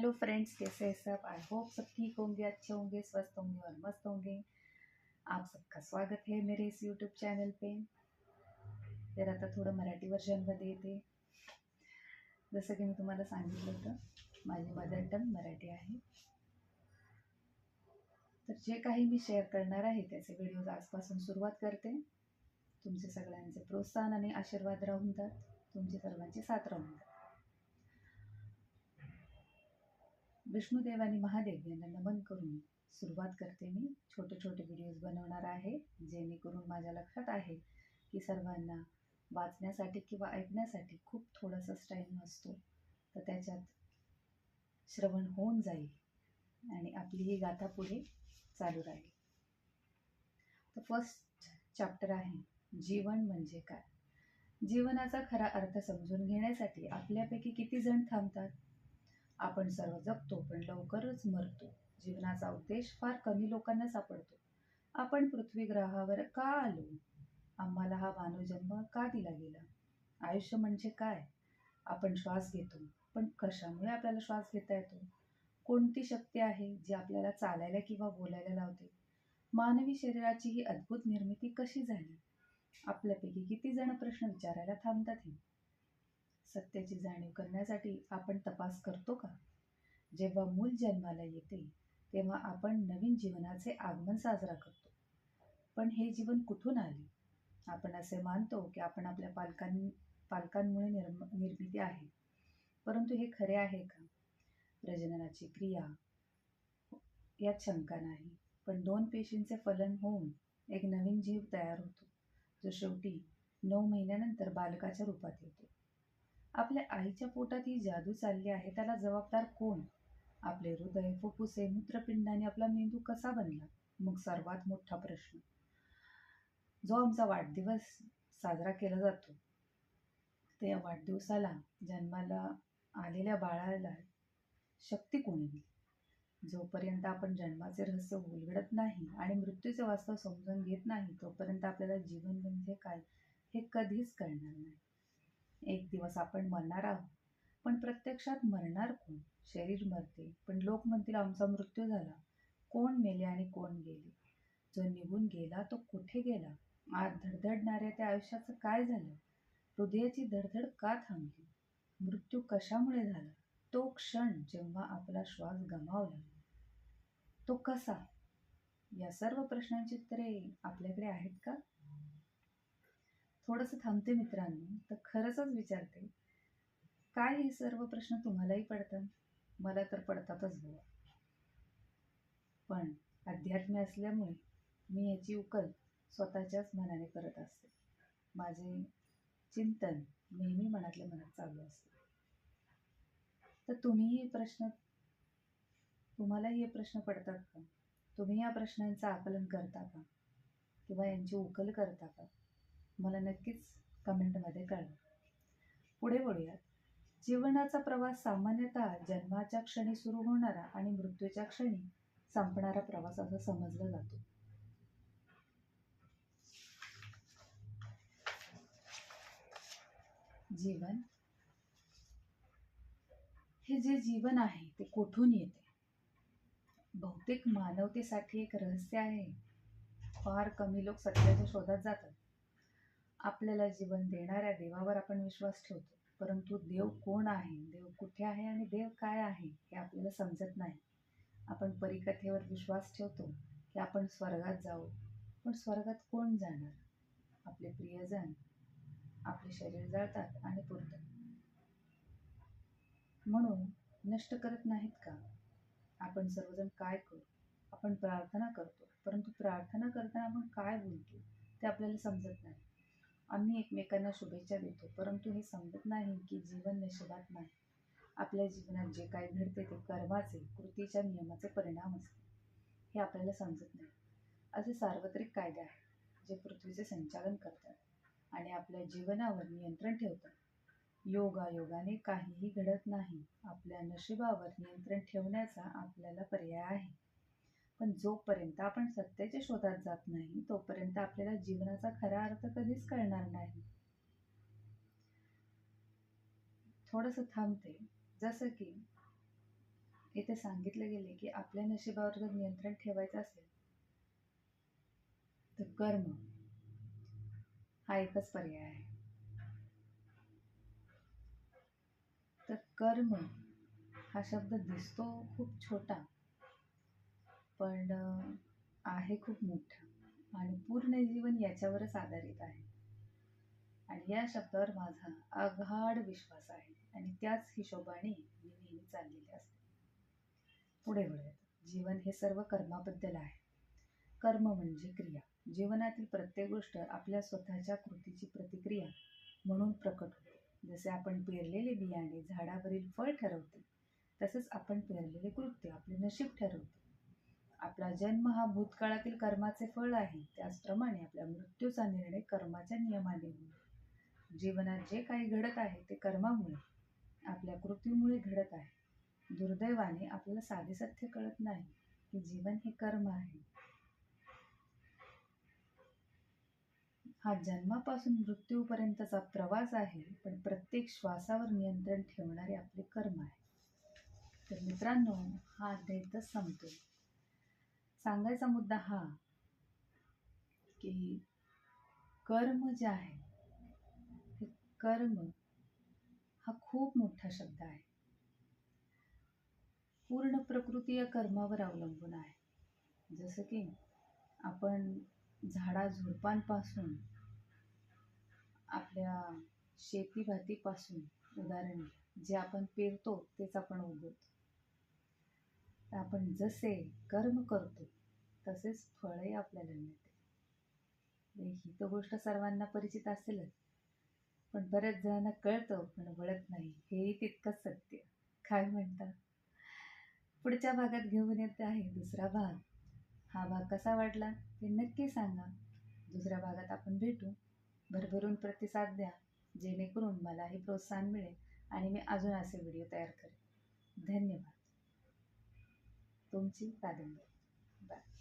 Hello friends, कैसे हैं सब। I hope सब ठीक होंगे, अच्छे होंगे, स्वस्थ होंगे और मस्त होंगे। आप सबका स्वागत है मेरे इस यूट्यूब चॅनल पे। तर आता थोडं मराठी व्हर्जनमध्ये येते। जसं की मी तुम्हाला सांगितलं होतं, माझी मदर टंग मराठी आहे। तर जे काही मी शेअर करणार आहे त्याचे व्हिडिओज आजपासून सुरुवात करते। तुमचे सगळ्यांचे प्रोत्साहन आणि आशीर्वाद राहून जात, तुमची सर्वांची साथ राहून जात। विष्णुदेव आणि महादेव यांना नमन करून सुरुवात करते। मी छोटे छोटे व्हिडिओज बनवणार आहे, जेणेकरून माझ्या लक्षात आहे की सर्वांना वाचण्यासाठी किंवा ऐकण्यासाठी खूप थोडासाच टाईम असतो, तर त्याच्यात श्रवण होऊन जाईल आणि आपली ही गाथा पुढे चालू राहील। तर फर्स्ट चॅप्टर आहे जीवन म्हणजे काय। जीवनाचा खरा अर्थ समजून घेण्यासाठी आपल्यापैकी किती जण थांबतात। आपण सर्व जगतो पण लवकरच मरतो। जीवनाचा उद्देश फार कमी लोकांना सापडतो। आपण पृथ्वी ग्रहावर का आलो, आम्हाला हा मानवजन्म का दिला गेला, आयुष्य म्हणजे काय। आपण श्वास घेतो पण कशामुळे आपल्याला श्वास घेता येतो, कोणती शक्ती आहे जी आपल्याला चालायला किंवा बोलायला लावते। मानवी शरीराची ही अद्भुत निर्मिती कशी झाली। आपल्यापैकी किती जण प्रश्न विचारायला थांबतात। सत्याची जाणीव करण्यासाठी आपण तपास करतो का। जेव्हा मूल जन्माला येते तेव्हा आपण नवीन जीवनाचे आगमन साजरा करतो, पण हे जीवन कुठून आले। आपण असे मानतो की आपण आपल्या पालकांमुळे निर्मिती आहे, परंतु हे खरे आहे का। प्रजननाची क्रिया यात शंका नाही, पण 2 पेशींचे फलन होऊन एक नवीन जीव तयार होतो, जो शेवटी 9 महिन्यानंतर बालकाच्या रूपात येतो। आपल्या आईच्या पोटात ही जादू चालली आहे, त्याला जबाबदार कोण। आपले हृदय, फुफ्फुसे, मूत्रपिंड आणि आपला मेंदू कसा बनला। मग सर्वात मोठा प्रश्न, जो आमचा वाढदिवस साजरा केला जातो, त्या वाढदिवसाला जन्माला आलेल्या बाळाला शक्ती कोणी दिली। जोपर्यंत आपण जन्माचे रहस्य उलगडत नाही आणि मृत्यूचे वास्तव समजून घेत नाही, तोपर्यंत आपल्याला जीवन म्हणजे काय हे कधीच कळणार नाही। एक दिवस आपण मरणार आहोत, पण प्रत्यक्षात मरणार कोण। शरीर मरते पण लोक म्हणतील आमचा मृत्यू झाला। कोण मेले आणि कोण गेले। जो निघून गेला तो कुठे गेला। आज धडधडणाऱ्या त्या आयुष्याचं काय झालं। हृदयाची धडधड का थांबली। मृत्यू कशामुळे झाला। तो क्षण जेव्हा आपला श्वास गमावला तो कसा। या सर्व प्रश्नांची उत्तरे आपल्याकडे आहेत का। थोडंसं थांबते मित्रांनो, तर खरंच विचारते, काय हे सर्व प्रश्न तुम्हालाही पडतात। मला तर पडतातच बुवा, पण अध्यात्म असल्यामुळे मी याची उकल स्वतःच्याच मनाने करत असते। माझे चिंतन नेहमी मनातल्या मनात चालू असते। तर तुम्हालाही हे प्रश्न पडतात का। तुम्ही या प्रश्नांचं आकलन करता का किंवा यांची उकल करता का। मला नक्कीच कमेंटमध्ये कळवा। पुढे वळूयात। जीवनाचा प्रवास सामान्यतः जन्माच्या क्षणी सुरू होणारा आणि मृत्यूच्या क्षणी संपणारा प्रवास असा समजला जातो। जीवन हे जे जीवन आहे ते कुठून येते। बहुतेक मानवतेसाठी एक रहस्य आहे। फार कमी लोक सत्याच्या शोधात जातात। आपल्याला जीवन देणाऱ्या देवावर आपण विश्वास ठेवतो, परंतु देव कोण आहे, देव कुठे आहे आणि देव काय आहे हे आपल्याला समजत नाही। आपण परीकथेवर विश्वास ठेवतो की आपण स्वर्गात जाऊ, पण स्वर्गात कोण जाणार। आपले प्रियजन आपले शरीर जाळतात आणि पुरतात, म्हणून नष्ट करत नाहीत का। आपण सर्वजण काय करू, आपण प्रार्थना करतो, परंतु प्रार्थना करताना आपण काय बोलतो ते आपल्याला समजत नाही। आम्ही एकमेकांना शुभेच्छा देतो, परंतु हे समजत नाही की जीवन नशिबात नाही। आपल्या जीवनात जे काही घडते ते कर्माचे, कृतीच्या नियमाचे परिणाम असते, हे आपल्याला समजत नाही। असे सार्वत्रिक कायदे आहेत जे पृथ्वीचे संचालन करतात आणि आपल्या जीवनावर नियंत्रण ठेवतात। योगायोगाने काहीही घडत नाही। आपल्या नशिबावर नियंत्रण ठेवण्याचा आपल्याला पर्याय आहे, पण जोपर्यंत आपण सत्याच्या शोधात जात नाही तोपर्यंत आपल्याला जीवनाचा खरा अर्थ कधीच कळणार नाही। थोडंसं थांबते। जसं की इथे सांगितलं गेले की आपल्या नशिबावर जर नियंत्रण ठेवायचं असेल तर कर्म हा एकच पर्याय आहे. तर कर्म हा शब्द दिसतो खूप छोटा, पण आहे खूप मोठा आणि पूर्ण जीवन याच्यावरच आधारित आहे. आणि या शब्दावर माझा आगाढ विश्वास आहे आणि त्याच हिशोबाने मी नेहमी चाललेले असते. पुढे वळूयात. जीवन हे सर्व कर्माबद्दल आहे. कर्म म्हणजे क्रिया. जीवनातील प्रत्येक गोष्ट आपल्या स्वतःच्या कृतीची प्रतिक्रिया म्हणून प्रकट होते. जसे आपण पेरलेले बियाणे झाडावरील फळ ठरवते, तसेच आपण पेरलेले कृत्य आपले नशीब ठरवते. आपला जन्म हा भूतकाळातील कर्माचे फळ आहे, त्याचप्रमाणे आपल्या मृत्यूचा निर्णय कर्माच्या नियमाने होईल. जीवनात जे काही घडत आहे ते कर्मामुळे, आपल्या कृतीमुळे घडत आहे. दुर्दैवाने आपल्याला साधे सत्य कळत नाही की जीवन हे कर्म आहे. हा जन्मापासून मृत्यूपर्यंतचा प्रवास आहे, पण प्रत्येक श्वासावर नियंत्रण ठेवणारे आपले कर्म आहे. तर मित्रांनो, हा अध्याय इथंच संपतो. सांगायचा मुद्दा हा की कर्म जे आहे ते कर्म हा खूप मोठा शब्द आहे. पूर्ण प्रकृती या कर्मावर अवलंबून आहे. जसं की आपण झाडाझुडपांपासून, आपल्या शेतीभातीपासून उदाहरण घ्या. जे आपण पेरतो तेच आपण उगवतो. तर आपण जसे कर्म करतो तसेच फळही आपल्याला मिळते. ही तर गोष्ट सर्वांना परिचित असेलच, पण बऱ्याच जणांना कळतं पण वळत नाही. हेही तितकंच सत्य. काय म्हणतात? पुढच्या भागात घेऊन येत आहे दुसरा भाग. हा भाग कसा वाटला ते नक्की सांगा. दुसऱ्या भागात आपण भेटू. भरभरून प्रतिसाद द्या, जेणेकरून मलाही प्रोत्साहन मिळेल आणि मी अजून असे व्हिडिओ तयार करेन. धन्यवाद. तुमची कादंबरी. बाय.